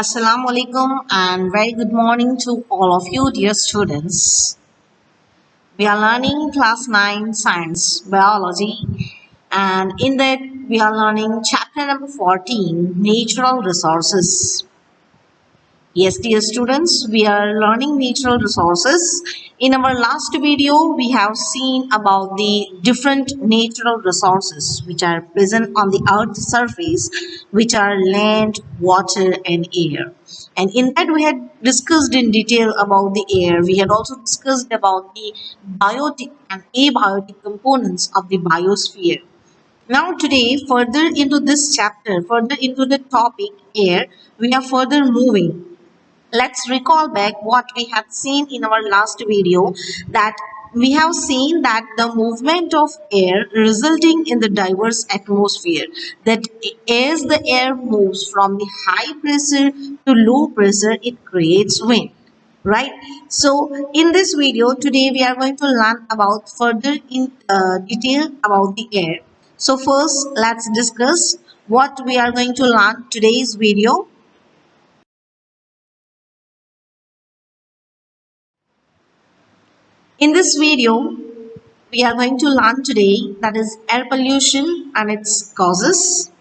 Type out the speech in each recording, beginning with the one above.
Assalamu alaikum and very good morning to all of you, dear students. We are learning class 9 science biology, and in that we are learning chapter number 14, natural resources. Yes, dear students, we are learning natural resources. In our last video, we have seen about the different natural resources which are present on the earth's surface, which are land, water, and air. And in that, we had discussed in detail about the air. We had also discussed about the biotic and abiotic components of the biosphere. Now, today, further into this chapter, further into the topic air, we are further moving. Let's recall back what we had seen in our last video, that we have seen that the movement of air resulting in the diverse atmosphere, that as the air moves from the high pressure to low pressure, it creates wind, right? So in this video today we are going to learn about further in detail about the air. So first let's discuss what we are going to learn today's video. In this video, we are going to learn today that is air pollution and its causes,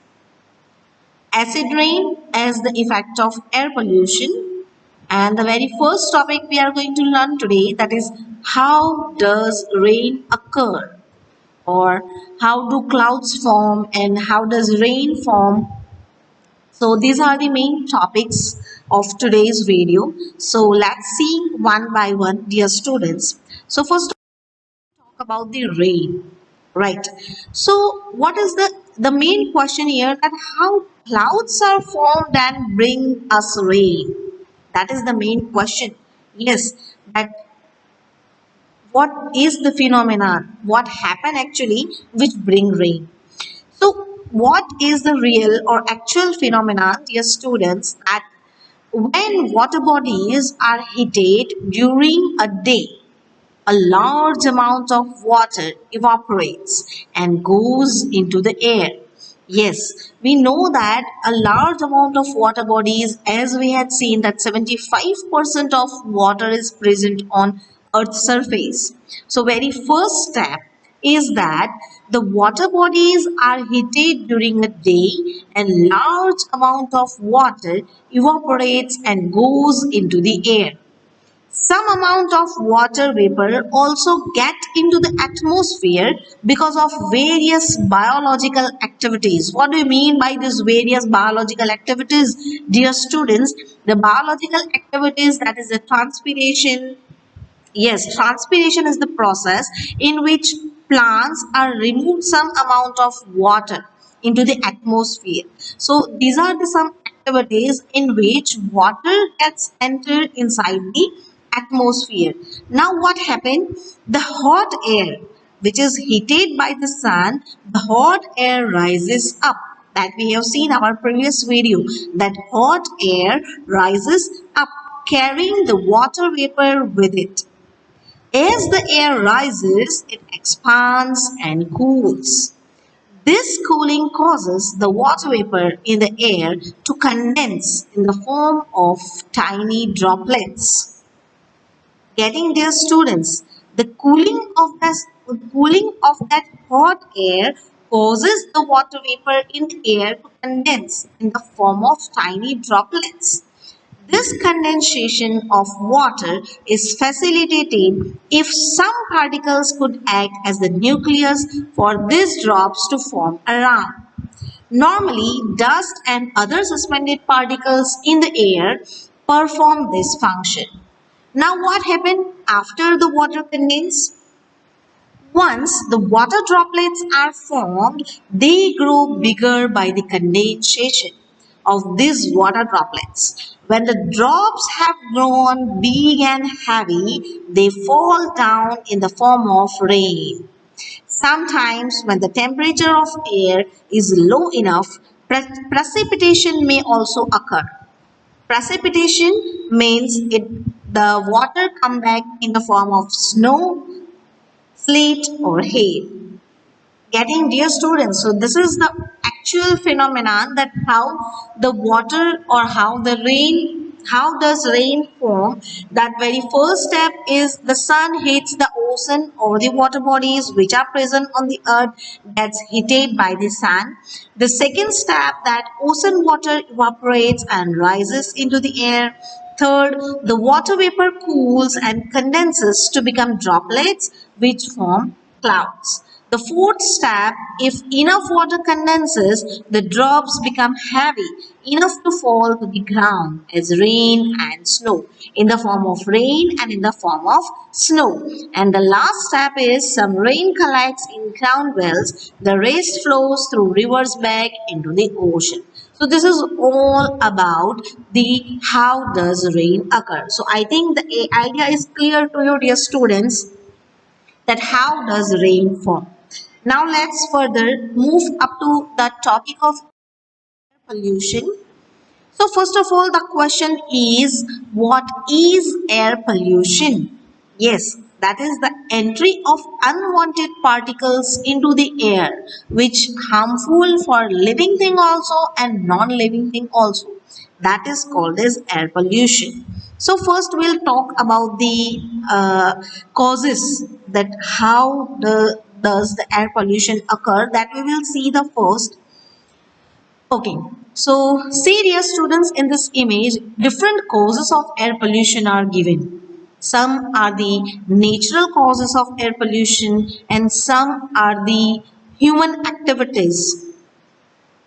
acid rain as the effect of air pollution, and the very first topic we are going to learn today, that is how does rain occur, or how do clouds form and how does rain form. So these are the main topics of today's video. So let's see one by one, dear students. So first about the rain, right? So what is the main question here, that how clouds are formed and bring us rain? That is the main question. Yes, that what is the phenomenon, what happen actually which bring rain? So what is the real or actual phenomenon, dear students, that when water bodies are heated during a day, a large amount of water evaporates and goes into the air. Yes, we know that a large amount of water bodies, as we had seen, that 75% of water is present on Earth's surface. So, very first step is that the water bodies are heated during a day and large amount of water evaporates and goes into the air. Some amount of water vapor also get into the atmosphere because of various biological activities. What do you mean by these various biological activities, dear students? The biological activities, that is the transpiration. Yes, transpiration is the process in which plants are removed some amount of water into the atmosphere. So these are the some activities in which water gets entered inside the atmosphere. Now what happened? The hot air which is heated by the sun, the hot air rises up, that we have seen our previous video, that hot air rises up carrying the water vapor with it. As the air rises, it expands and cools. This cooling causes the water vapor in the air to condense in the form of tiny droplets. Getting, dear students, the cooling of that hot air causes the water vapor in the air to condense in the form of tiny droplets. This condensation of water is facilitated if some particles could act as the nucleus for these drops to form around. Normally, dust and other suspended particles in the air perform this function. Now, what happened after the water condenses? Once the water droplets are formed, they grow bigger by the condensation of these water droplets. When the drops have grown big and heavy, they fall down in the form of rain. Sometimes, when the temperature of air is low enough, precipitation may also occur. Precipitation means the water come back in the form of snow, sleet or hail. Getting, dear students, so this is the actual phenomenon, that how the water or how does rain form. That very first step is the sun hits the ocean or the water bodies which are present on the earth, gets heated by the sun. The second step, that ocean water evaporates and rises into the air. Third, the water vapor cools and condenses to become droplets which form clouds. The fourth step, if enough water condenses, the drops become heavy, enough to fall to the ground as rain and snow, in the form of rain and in the form of snow. And the last step is some rain collects in ground wells, the rest flows through rivers back into the ocean. So this is all about the how does rain occur. So I think the idea is clear to you, dear students, that how does rain form. Now let's further move up to the topic of pollution. So first of all, the question is, what is air pollution? Yes, that is the entry of unwanted particles into the air, which harmful for living thing also and non-living thing also. That is called as air pollution. So first we'll talk about the causes, that how does the air pollution occur. That we will see the first. Okay, so see, dear students, in this image, different causes of air pollution are given. Some are the natural causes of air pollution and some are the human activities,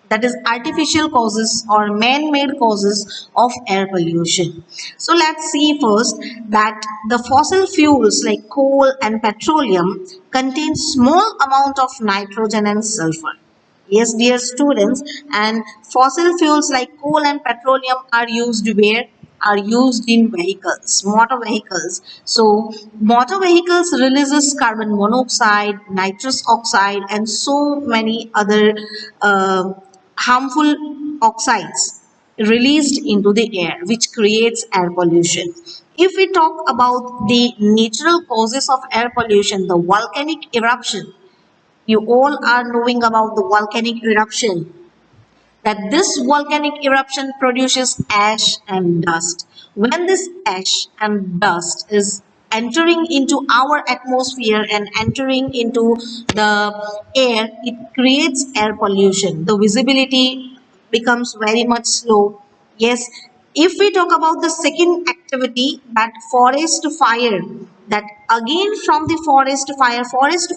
that is artificial causes or man-made causes of air pollution. So let's see first that the fossil fuels like coal and petroleum contain small amount of nitrogen and sulfur. Yes, dear students, and fossil fuels like coal and petroleum are used where? Are used in vehicles, motor vehicles. So motor vehicles releases carbon monoxide, nitrous oxide, and so many other harmful oxides released into the air, which creates air pollution. If we talk about the natural causes of air pollution, the volcanic eruption, you all are knowing about the volcanic eruption, that this volcanic eruption produces ash and dust. When this ash and dust is entering into our atmosphere and entering into the air, it creates air pollution. The visibility becomes very much slow. Yes, if we talk about the second activity, that forest fire, that again from the forest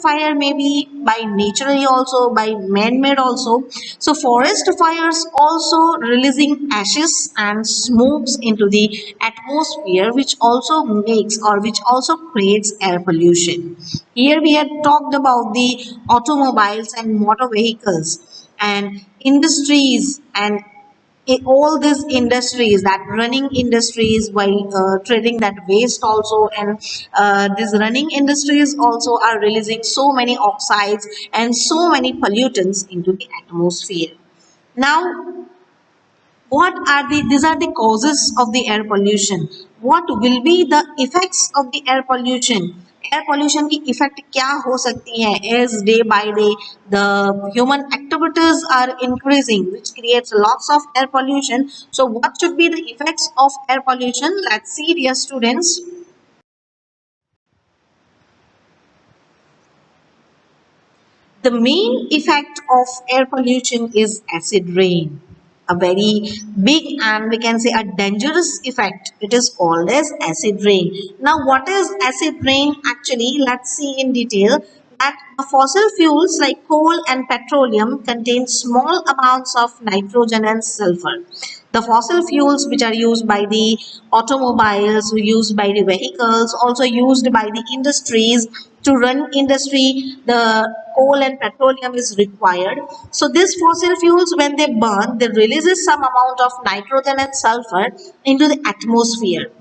fire may be by naturally also, by man-made also. So forest fires also releasing ashes and smokes into the atmosphere, which also makes or which also creates air pollution. Here we had talked about the automobiles and motor vehicles and industries, and all these industries, that running industries, while trading that waste also, and these running industries also are releasing so many oxides and so many pollutants into the atmosphere. Now what are these are the causes of the air pollution. What will be the effects of the air pollution? Air pollution की effect क्या हो सकती है? As day by day the human activities are increasing, which creates lots of air pollution. So what should be the effects of air pollution? Let's see, dear students. The main effect of air pollution is acid rain. A very big and we can say a dangerous effect. It is called as acid rain. Now, what is acid rain actually? Let's see in detail. That the fossil fuels like coal and petroleum contain small amounts of nitrogen and sulfur. The fossil fuels which are used by the automobiles, used by the vehicles, also used by the industries, to run industry, the coal and petroleum is required. So these fossil fuels, when they burn, they releases some amount of nitrogen and sulfur into the atmosphere.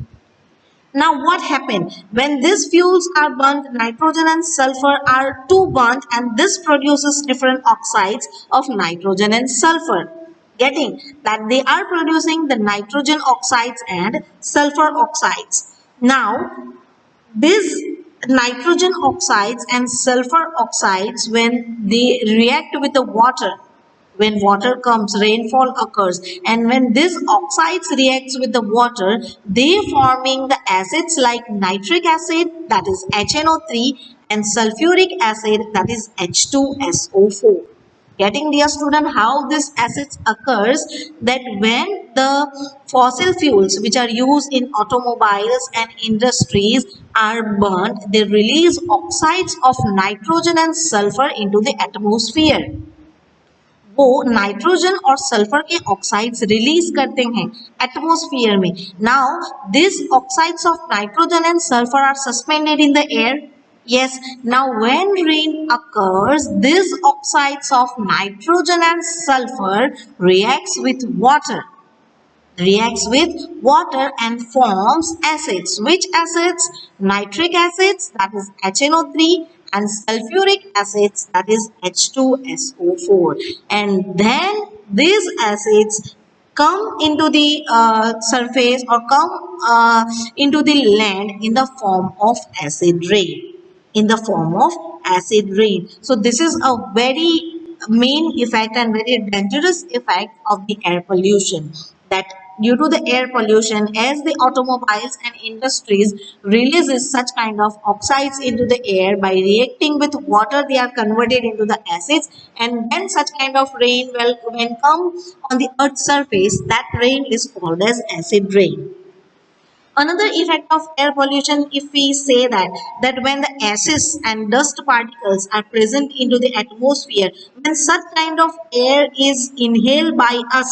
Now what happened? When these fuels are burnt, nitrogen and sulfur are too burnt, and this produces different oxides of nitrogen and sulfur. Getting that they are producing the nitrogen oxides and sulfur oxides. Now this nitrogen oxides and sulfur oxides, when they react with the water, when water comes, rainfall occurs, and when these oxides reacts with the water, they forming the acids like nitric acid, that is HNO3, and sulfuric acid, that is H2SO4. Getting, dear student, how this acids occurs, that when the fossil fuels which are used in automobiles and industries are burnt, they release oxides of nitrogen and sulfur into the atmosphere. वो nitrogen और sulphur के oxides release करते हैं atmosphere में. Now this oxides of nitrogen and sulphur are suspended in the air. Yes, now when rain occurs, these oxides of nitrogen and sulfur reacts with water and forms acids. Which acids? Nitric acids, that is HNO3, and sulfuric acids, that is H2SO4. And then these acids come into the surface or come into the land in the form of acid rain. So this is a very main effect and very dangerous effect of the air pollution, that due to the air pollution, as the automobiles and industries releases such kind of oxides into the air, by reacting with water they are converted into the acids, and then such kind of rain when come on the earth's surface, that rain is called as acid rain. Another effect of air pollution, if we say that when the ashes and dust particles are present into the atmosphere, when such kind of air is inhaled by us,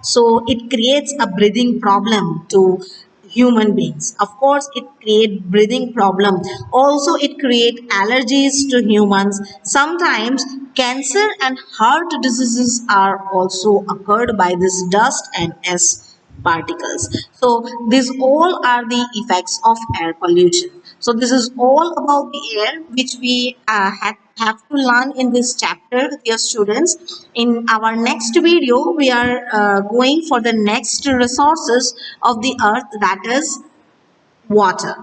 so it creates a breathing problem to human beings. Of course, it creates breathing problem. Also, it creates allergies to humans. Sometimes cancer and heart diseases are also occurred by this dust and ash particles. So these all are the effects of air pollution. So this is all about the air which we have to learn in this chapter, dear students. In our next video, we are going for the next resources of the earth, that is water.